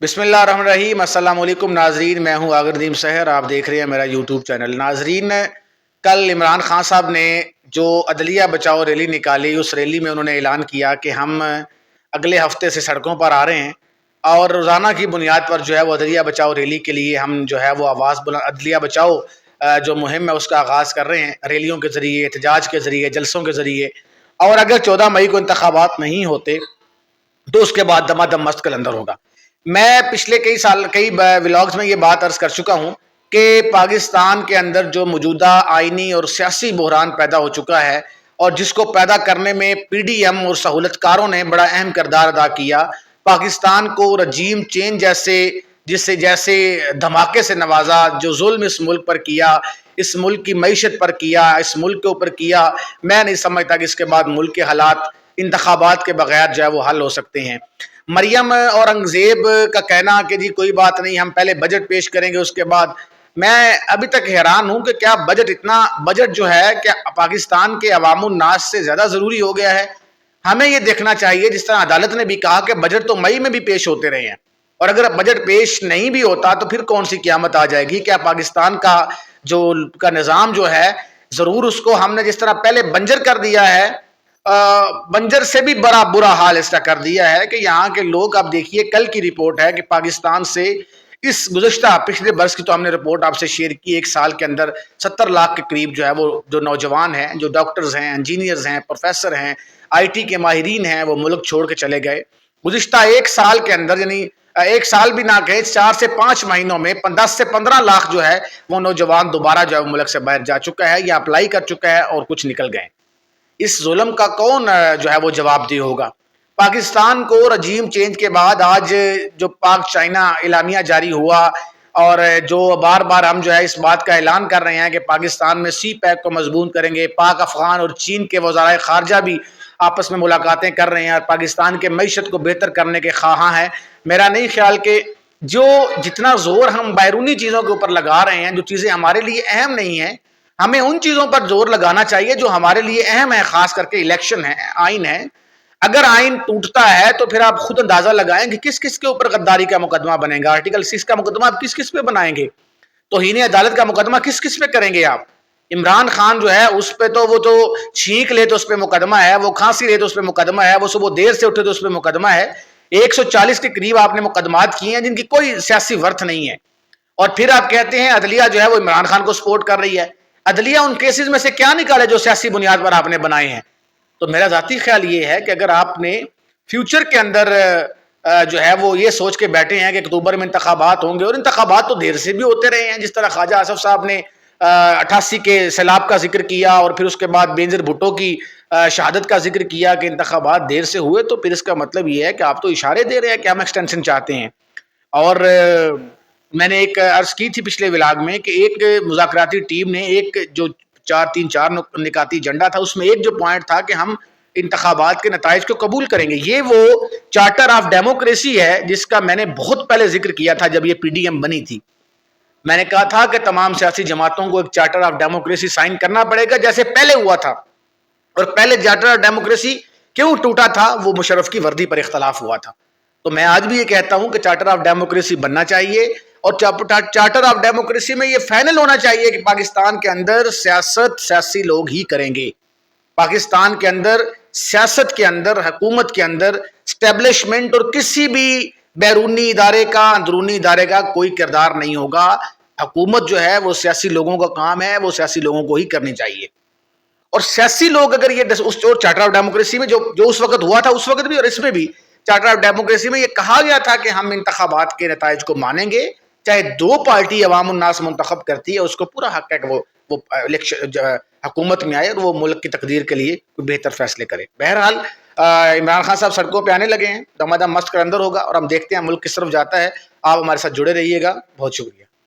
بسم اللہ الرحمن الرحیم۔ السلام علیکم ناظرین، میں ہوں آغردیم سحر، آپ دیکھ رہے ہیں میرا یوٹیوب چینل۔ ناظرین، کل عمران خان صاحب نے جو عدلیہ بچاؤ ریلی نکالی، اس ریلی میں انہوں نے اعلان کیا کہ ہم اگلے ہفتے سے سڑکوں پر آ رہے ہیں اور روزانہ کی بنیاد پر جو ہے وہ عدلیہ بچاؤ ریلی کے لیے ہم جو ہے وہ آواز بلند عدلیہ بچاؤ جو مہم ہے اس کا آغاز کر رہے ہیں، ریلیوں کے ذریعے، احتجاج کے ذریعے، جلسوں کے ذریعے۔ اور اگر 14 مئی کو انتخابات نہیں ہوتے تو اس کے بعد دمادم مست کلندر ہوگا۔ میں پچھلے کئی ولاگز میں یہ بات عرض کر چکا ہوں کہ پاکستان کے اندر جو موجودہ آئینی اور سیاسی بحران پیدا ہو چکا ہے اور جس کو پیدا کرنے میں پی ڈی ایم اور سہولت کاروں نے بڑا اہم کردار ادا کیا، پاکستان کو رجیم چینج جیسے دھماکے سے نوازا، جو ظلم اس ملک پر کیا، اس ملک کی معیشت پر کیا، اس ملک کے اوپر کیا، میں نہیں سمجھتا کہ اس کے بعد ملک کے حالات انتخابات کے بغیر جو ہے وہ حل ہو سکتے ہیں۔ مریم اور انگزیب کا کہنا کہ جی کوئی بات نہیں، ہم پہلے بجٹ پیش کریں گے اس کے بعد، میں ابھی تک حیران ہوں کہ کیا بجٹ جو ہے کیا پاکستان کے عوام الناس سے زیادہ ضروری ہو گیا ہے؟ ہمیں یہ دیکھنا چاہیے، جس طرح عدالت نے بھی کہا کہ بجٹ تو مئی میں بھی پیش ہوتے رہے ہیں، اور اگر بجٹ پیش نہیں بھی ہوتا تو پھر کون سی قیامت آ جائے گی؟ کیا پاکستان کا نظام جو ہے، ضرور اس کو ہم نے جس طرح پہلے بنجر کر دیا ہے، بنجر سے بھی بڑا برا حال اس کا کر دیا ہے کہ یہاں کے لوگ، آپ دیکھیے کل کی رپورٹ ہے کہ پاکستان سے اس پچھلے برس کی تو ہم نے رپورٹ آپ سے شیئر کی، ایک سال کے اندر 70 لاکھ کے قریب جو ہے وہ جو نوجوان ہیں، جو ڈاکٹرز ہیں، انجینئرز ہیں، پروفیسر ہیں، آئی ٹی کے ماہرین ہیں، وہ ملک چھوڑ کے چلے گئے۔ گزشتہ ایک سال کے اندر، یعنی ایک سال بھی نہ کہیں، 4 سے 5 مہینوں میں 10 سے 15 لاکھ جو ہے وہ نوجوان دوبارہ جو ہے ملک سے باہر جا چکا ہے یا اپلائی کر چکا ہے اور کچھ نکل گئے۔ اس ظلم کا کون جو ہے وہ جواب دہ ہوگا؟ پاکستان کو رجیم چینج کے بعد آج جو پاک چائنا اعلامیہ جاری ہوا اور جو بار بار ہم جو ہے اس بات کا اعلان کر رہے ہیں کہ پاکستان میں سی پیک کو مضبوط کریں گے، پاک افغان اور چین کے وزرائے خارجہ بھی آپس میں ملاقاتیں کر رہے ہیں اور پاکستان کے معیشت کو بہتر کرنے کے خواہاں ہیں۔ میرا نہیں خیال کہ جتنا زور ہم بیرونی چیزوں کے اوپر لگا رہے ہیں، جو چیزیں ہمارے لیے اہم نہیں ہیں، ہمیں ان چیزوں پر زور لگانا چاہیے جو ہمارے لیے اہم ہے، خاص کر کے الیکشن ہے، آئین ہے۔ اگر آئین ٹوٹتا ہے تو پھر آپ خود اندازہ لگائیں کہ کس کس کے اوپر غداری کا مقدمہ بنے گا، آرٹیکل 6 کا مقدمہ آپ کس کس پہ بنائیں گے، توہین عدالت کا مقدمہ کس کس پہ کریں گے آپ؟ عمران خان جو ہے اس پہ تو وہ تو چھینک لے تو اس پہ مقدمہ ہے، وہ کھانسی لے تو اس پہ مقدمہ ہے، وہ صبح دیر سے اٹھے تو اس پہ مقدمہ ہے۔ 140 کے قریب آپ نے مقدمات کیے ہیں جن کی کوئی سیاسی ورتھ نہیں ہے، اور پھر آپ کہتے ہیں عدلیہ جو ہے وہ عمران خان کو سپورٹ کر رہی ہے۔ عدلیہ ان کیسز میں سے کیا نکالے جو سیاسی بنیاد پر آپ نے بنائے ہیں؟ تو میرا ذاتی خیال یہ ہے کہ اگر آپ نے فیوچر کے اندر جو ہے وہ یہ سوچ کے بیٹھے ہیں کہ اکتوبر میں انتخابات ہوں گے، اور انتخابات تو دیر سے بھی ہوتے رہے ہیں، جس طرح خواجہ آصف صاحب نے 88 کے سیلاب کا ذکر کیا اور پھر اس کے بعد بینظیر بھٹو کی شہادت کا ذکر کیا کہ انتخابات دیر سے ہوئے، تو پھر اس کا مطلب یہ ہے کہ آپ تو اشارے دے رہے ہیں کہ ہم ایکسٹینشن چاہتے ہیں۔ اور میں نے ایک عرض کی تھی پچھلے ولاگ میں کہ ایک مذاکراتی ٹیم نے ایک جو 4 نکاتی ایجنڈا تھا، اس میں ایک جو پوائنٹ تھا کہ ہم انتخابات کے نتائج کو قبول کریں گے۔ یہ وہ چارٹر آف ڈیموکریسی ہے جس کا میں نے بہت پہلے ذکر کیا تھا جب یہ پی ڈی ایم بنی تھی۔ میں نے کہا تھا کہ تمام سیاسی جماعتوں کو ایک چارٹر آف ڈیموکریسی سائن کرنا پڑے گا جیسے پہلے ہوا تھا، اور پہلے چارٹر آف ڈیموکریسی کیوں ٹوٹا تھا؟ وہ مشرف کی وردی پر اختلاف ہوا تھا۔ تو میں آج بھی یہ کہتا ہوں کہ چارٹر آف ڈیموکریسی بننا چاہیے، اور چارٹر آف ڈیموکریسی میں یہ فائنل ہونا چاہیے کہ پاکستان کے اندر سیاسی لوگ ہی کریں گے۔ پاکستان کے اندر سیاست کے اندر، حکومت کے اندر اسٹیبلشمنٹ اور کسی بھی بیرونی ادارے کا، اندرونی ادارے کا کوئی کردار نہیں ہوگا۔ حکومت جو ہے وہ سیاسی لوگوں کا کام ہے، وہ سیاسی لوگوں کو ہی کرنی چاہیے۔ اور سیاسی لوگ اگر یہ اس چارٹر آف ڈیموکریسی میں جو اس وقت ہوا تھا، اس وقت بھی اور اس میں بھی چارٹر آف ڈیموکریسی میں یہ کہا گیا تھا کہ ہم انتخابات کے نتائج کو مانیں گے، چاہے 2 پارٹی عوام الناس منتخب کرتی ہے، اس کو پورا حق ہے کہ وہ حکومت میں آئے اور وہ ملک کی تقدیر کے لیے کوئی بہتر فیصلے کرے۔ بہرحال عمران خان صاحب سڑکوں پہ آنے لگے ہیں، دمادم مست کلندر ہوگا، اور ہم دیکھتے ہیں ملک کس طرف جاتا ہے۔ آپ ہمارے ساتھ جڑے رہیے گا، بہت شکریہ۔